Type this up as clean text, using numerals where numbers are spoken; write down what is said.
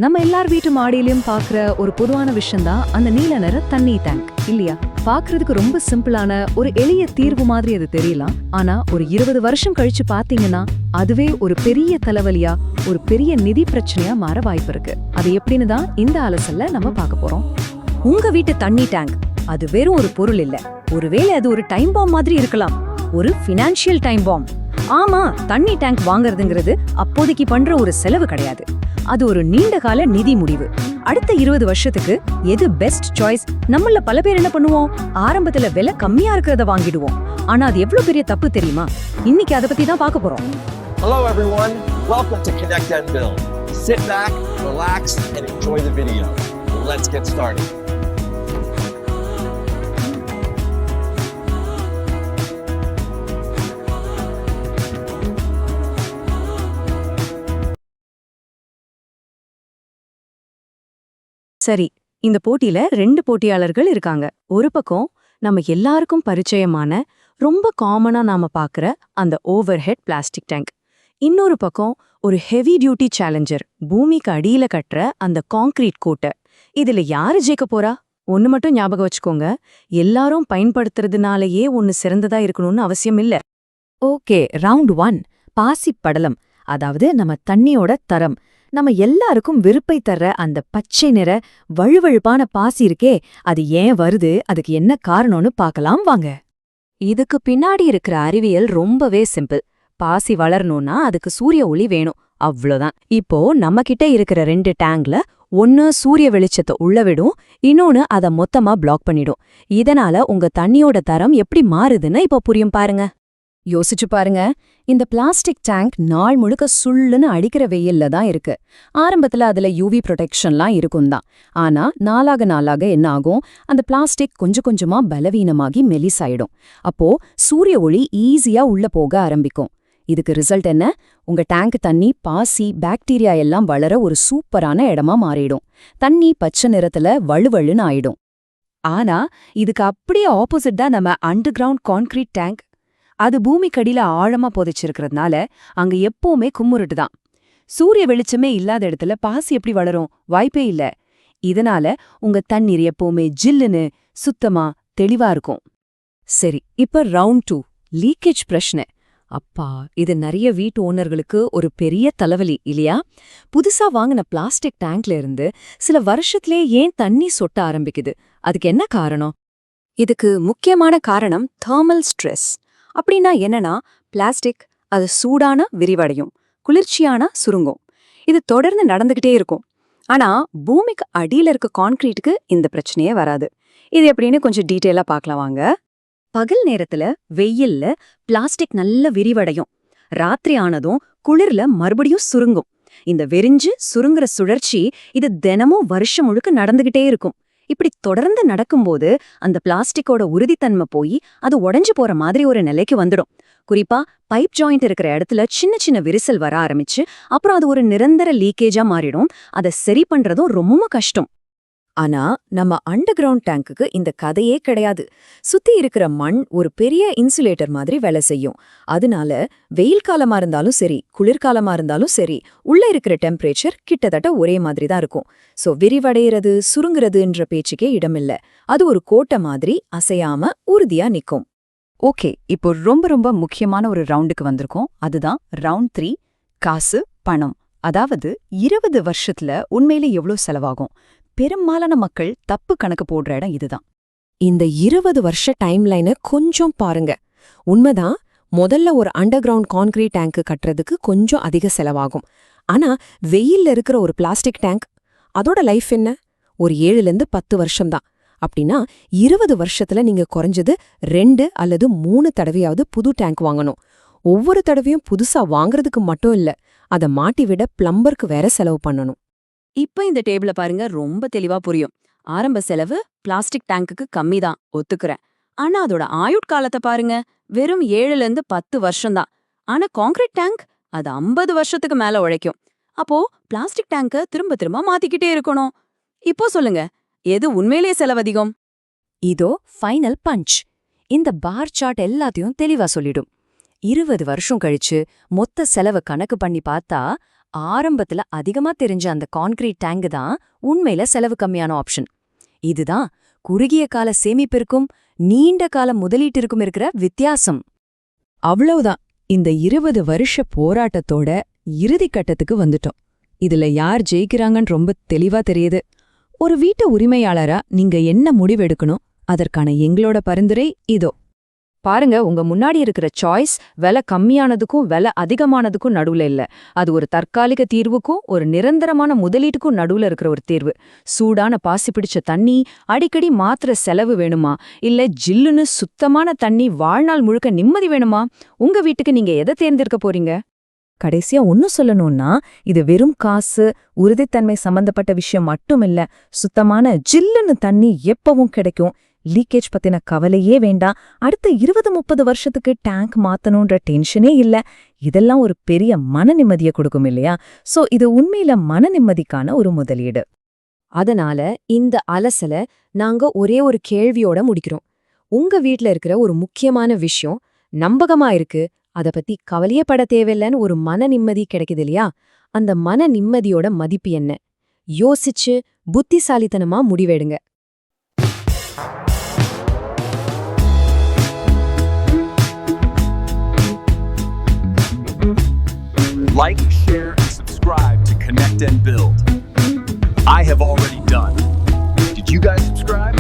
நம்ம எல்லார் வீட்டு மாடியிலயும் பாக்குற ஒரு பொதுவான விஷயம் தான் அந்த நீல நிற தண்ணி டேங்க் இல்லையா? பாக்குறதுக்கு ரொம்ப சிம்பிளான ஒரு எளிய தீர்வு மாதிரி அது தெரியலாம். ஆனா ஒரு 20 வருஷம் கழிச்சு பாத்தீங்கன்னா அதுவே ஒரு பெரிய தலைவலியா, ஒரு பெரிய நிதி பிரச்சனையா மாற வாய்ப்பு இருக்கு. அது எப்படின்னு தான் இந்த அலசல்ல நம்ம பார்க்க போறோம். உங்க வீட்டு தண்ணி டேங்க் அது வெறும் ஒரு பொருள் இல்ல, ஒருவேளை அது ஒரு டைம் பாம் மாதிரி இருக்கலாம். ஒரு ஃபினான்ஷியல் டைம் பாம். ஆமா, தண்ணி டேங்க் வாங்குறதுங்கிறது அப்போதைக்கு பண்ற ஒரு செலவு கிடையாது. அது ஒரு நீண்ட கால நிதி முடிவு. அடுத்த 20 வருஷத்துக்கு எது பெஸ்ட் சாய்ஸ்? நம்மள பல பேர் என்ன பண்ணுவோம், ஆரம்பத்துல விலை கம்மியா இருக்கிறத வாங்கிடுவோம். ஆனா அது எவ்வளவு பெரிய தப்பு தெரியுமா? இன்னைக்கு அதை பத்தி தான் பார்க்க போறோம். Hello everyone, welcome to Connect and Build. Sit back, relax and enjoy the video. Let's get started. சரி, இந்த போட்டியில 2 போட்டியாளர்கள் இருக்காங்க. ஒரு பக்கம் நம்ம எல்லாருக்கும் பரிச்சயமான, ரொம்ப காமனா நாம பாக்குற அந்த ஓவர் ஹெட் பிளாஸ்டிக் டேங்க். இன்னொரு பக்கம் ஒரு ஹெவி டியூட்டி சேலஞ்சர், பூமிக்கு அடியில கட்டுற அந்த கான்கிரீட் கோட்டை. இதுல யாரு ஜெயிக்க போறா? ஒன்னு மட்டும் ஞாபகம் வச்சுக்கோங்க, எல்லாரும் பயன்படுத்துறதுனாலயே ஒன்னு சிறந்ததா இருக்கணும்னு அவசியம் இல்ல. ஓகே, ரவுண்ட் 1 பாசி படலம், அதாவது நம்ம தண்ணியோட தரம். நம்ம எல்லாருக்கும் விருப்பை தர்ற அந்த பச்சை நிற வழுவழுப்பான பாசி இருக்கே, அது ஏன் வருது, அதுக்கு என்ன காரணம்னு பார்க்கலாம் வாங்க. இதுக்கு பின்னாடி இருக்கிற அறிவியல் ரொம்பவே சிம்பிள். பாசி வளரணும்னா அதுக்கு சூரிய ஒளி வேணும், அவ்வளோதான். இப்போ நம்ம கிட்ட இருக்கிற 2 டேங்க்ல ஒன்னு சூரிய வெளிச்சத்தை உள்ள விடும், இன்னொன்னு அதை மொத்தமா பிளாக் பண்ணிடும். இதனால உங்க தண்ணியோட தரம் எப்படி மாறுதுன்னு இப்போ புரியும் பாருங்க. யோசிச்சு பாருங்க, இந்த பிளாஸ்டிக் டேங்க் நாள் முழுக்க சுள்ளுன்னு அடிக்கிற வெயில்ல தான் இருக்கு. ஆரம்பத்துல அதுல யூவி ப்ரொடெக்ஷன்லாம் இருக்கும் தான். ஆனா நாளாக நாளாக என்ன ஆகும், அந்த பிளாஸ்டிக் கொஞ்சம் கொஞ்சமா பலவீனமாகி மெலிசாயிடும். அப்போ சூரிய ஒளி ஈஸியா உள்ள போக ஆரம்பிக்கும். இதுக்கு ரிசல்ட் என்ன? உங்க டேங்க் தண்ணி பாசி, பாக்டீரியா எல்லாம் வளர ஒரு சூப்பரான இடமா மாறிடும். தண்ணி பச்சை நிறத்துல வழுவழுன்னு ஆயிடும். ஆனா இதுக்கு அப்படியே ஆப்போசிட் தான் நம்ம அண்டர் கிரவுண்ட் கான்கிரீட் டேங்க். அது பூமிக்கடியில ஆழமா புதைச்சிருக்கிறதுனால அங்க எப்பவுமே கும்முருட்டு தான். சூரிய வெளிச்சமே இல்லாத இடத்துல பாசி எப்படி வளரும்? வாய்ப்பே இல்ல. இதனால உங்க தண்ணீர் எப்பவுமே ஜில்லுன்னு சுத்தமா தெளிவா இருக்கும். சரி, இப்ப ரவுண்ட் 2 லீக்கேஜ் பிரச்சனை. அப்பா, இது நிறைய வீட்டு ஓனர்களுக்கு ஒரு பெரிய தலைவலி இல்லையா? புதுசா வாங்கின பிளாஸ்டிக் டேங்க்ல இருந்து சில வருஷத்திலே ஏன் தண்ணி சொட்ட ஆரம்பிக்குது? அதுக்கு என்ன காரணம்? இதுக்கு முக்கியமான காரணம் தெர்மல் ஸ்ட்ரெஸ். அப்படின்னா என்னன்னா, பிளாஸ்டிக் அது சூடான விரிவடையும், குளிர்ச்சியான சுருங்கும். இது தொடர்ந்து நடந்துகிட்டே இருக்கும். ஆனா பூமிக்கு அடியில இருக்க கான்கிரீட்டுக்கு இந்த பிரச்சனையே வராது. இது எப்படின்னு கொஞ்சம் டீட்டெயிலா பார்க்கலாம் வாங்க. பகல் நேரத்துல வெயில்ல பிளாஸ்டிக் நல்ல விரிவடையும். ராத்திரி ஆனதும் குளிர்ல மறுபடியும் சுருங்கும். இந்த வெறிஞ்சு சுருங்குற சுழற்சி இது தினமும் வருஷம் முழுக்க நடந்துகிட்டே இருக்கும். இப்படி தொடர்ந்து நடக்கும்போது அந்த பிளாஸ்டிக்கோட உறுதித்தன்மை போய் அது உடைஞ்சு போற மாதிரி ஒரு நிலைக்கு வந்துடும். குறிப்பா பைப் ஜாயிண்ட் இருக்கிற இடத்துல சின்ன சின்ன விரிசல் வர ஆரம்பிச்சு அப்புறம் அது ஒரு நிரந்தர லீக்கேஜா மாறிடும். அதை சரி பண்றதும் ரொம்ப கஷ்டம். ஆனா நம்ம அண்டர் கிரவுண்ட் டேங்குக்கு இந்த கதையே கிடையாது. சுத்தி இருக்கிற மண் ஒரு பெரிய இன்சுலேட்டர் மாதிரி வேலை செய்யும். அதனால வெயில் காலமா இருந்தாலும் சரி, குளிர்காலமா இருந்தாலும் சரி, உள்ள இருக்கிற டெம்பரேச்சர் கிட்டத்தட்ட ஒரே மாதிரி தான் இருக்கும். சோ விரிவடைகிறது, சுருங்குறதுன்ற பேச்சுக்கே இடமில்ல. அது ஒரு கோட்டை மாதிரி அசையாம உறுதியா நிக்கும். ஓகே, இப்போ ரொம்ப ரொம்ப முக்கியமான ஒரு ரவுண்டுக்கு வந்திருக்கோம். அதுதான் ரவுண்ட் 3, காசு, பணம். அதாவது 20 வருஷத்துல உண்மையில எவ்வளவு செலவாகும்? பெரும்பாலான மக்கள் தப்பு கணக்கு போடுற இடம் இதுதான். இந்த 20 வருஷ டைம்லைனை கொஞ்சம் பாருங்க. உண்மைதான், முதல்ல ஒரு அண்டர் கிரவுண்ட் கான்கிரீட் டேங்க் கட்டுறதுக்கு கொஞ்சம் அதிக செலவாகும். ஆனா வெயில்ல இருக்கிற ஒரு பிளாஸ்டிக் டேங்க், அதோட லைஃப் என்ன? ஒரு 7லேருந்து 10 வருஷம்தான். அப்படின்னா 20 வருஷத்துல நீங்க குறைஞ்சது 2 அல்லது 3 தடவையாவது புது டேங்க் வாங்கணும். ஒவ்வொரு தடவையும் புதுசா வாங்குறதுக்கு மட்டும் இல்ல, அதை மாட்டி விட பிளம்பருக்கு வேற செலவு பண்ணணும். இப்ப இந்த டேபிள பாருங்க, ரொம்ப தெளிவா புரியும். ஆரம்ப செலவு பிளாஸ்டிக் டேங்குக்கு கம்மி தான், ஒத்துக்கிறேன். ஆனா அதோட ஆயுட்காலத்தை பாருங்க, வெறும் 7லேருந்து 10 வருஷம்தான். ஆனா கான்கிரீட் டேங்க் அது 50 வருஷத்துக்கு மேல உழைக்கும். அப்போ பிளாஸ்டிக் டேங்க திரும்ப திரும்ப மாத்திக்கிட்டே இருக்கணும். இப்போ சொல்லுங்க, எது உண்மையிலேயே செலவதிகம்? இதோ ஃபைனல் பஞ்ச். இந்த பார் சார்ட் எல்லாத்தையும் தெளிவா சொல்லிடும். 20 வருஷம் கழிச்சு மொத்த செலவு கணக்கு பண்ணி பார்த்தா ஆரம்பத்துல அதிகமா தெரிஞ்ச அந்த கான்கிரீட் டேங்க் தான் உண்மையில செலவு கம்மியான ஆப்ஷன். இதுதான் குறுகிய கால சேமிப்பிற்கும் நீண்ட கால முதலீட்டிற்கும் இருக்கிற வித்தியாசம். அவ்வளவுதான். இந்த 20 வருஷ போராட்டத்தோட இறுதி கட்டத்துக்கு வந்துட்டோம். இதுல யார் ஜெயிக்கிறாங்கன்னு ரொம்ப தெளிவா தெரியுது. ஒரு வீட்டு உரிமையாளரா நீங்க என்ன முடிவெடுக்கணும், அதற்கான எங்களோட பரிந்துரை இதோ. பாருங்க, உங்க முன்னாடி இருக்கிற சாய்ஸ் விலை கம்மியானதுக்கும் விலை அதிகமானதுக்கும் நடுவுல இல்ல. அது ஒரு தற்காலிக தீர்வுக்கும் ஒரு நிரந்தரமான முதலீட்டுக்கும் நடுவுல இருக்கிற ஒரு தேர்வு. சூடான பாசி பிடிச்ச தண்ணி அடிக்கடி மாத்திர செலவு வேணுமா, இல்ல ஜில்லுன்னு சுத்தமான தண்ணி வாழ்நாள் முழுக்க நிம்மதி வேணுமா? உங்க வீட்டுக்கு நீங்க எதை தேர்ந்தெடுக்க போறீங்க? கடைசியா ஒன்னும் சொல்லணும்னா, இது வெறும் காசு, உறுதித்தன்மை சம்பந்தப்பட்ட விஷயம் மட்டும் இல்ல. சுத்தமான ஜில்லுன்னு தண்ணி எப்பவும் கிடைக்கும், லீக்கேஜ் பத்தின கவலையே வேண்டாம், அடுத்த 20-30 வருஷத்துக்கு டேங்க் மாத்தணும்ன்ற டென்ஷனே இல்ல. இதெல்லாம் ஒரு பெரிய மன நிம்மதியை கொடுக்கும் இல்லையா? சோ இது உண்மையில மன நிம்மதிக்கான ஒரு முதலீடு. அதனால இந்த அலசல நாங்க ஒரே ஒரு கேள்வியோட முடிக்கிறோம். உங்க வீட்ல இருக்கிற ஒரு முக்கியமான விஷயம் நம்பகமா இருக்கு, அத பத்தி கவலையே பட தேவையில்லைன்னு ஒரு மன நிம்மதி கிடைக்குது இல்லையா? அந்த மன நிம்மதியோட மதிப்பு என்ன? யோசிச்சு புத்திசாலித்தனமா முடிவெடுங்க. Like, share, and subscribe to Connect and Build. I have already done. Did you guys subscribe?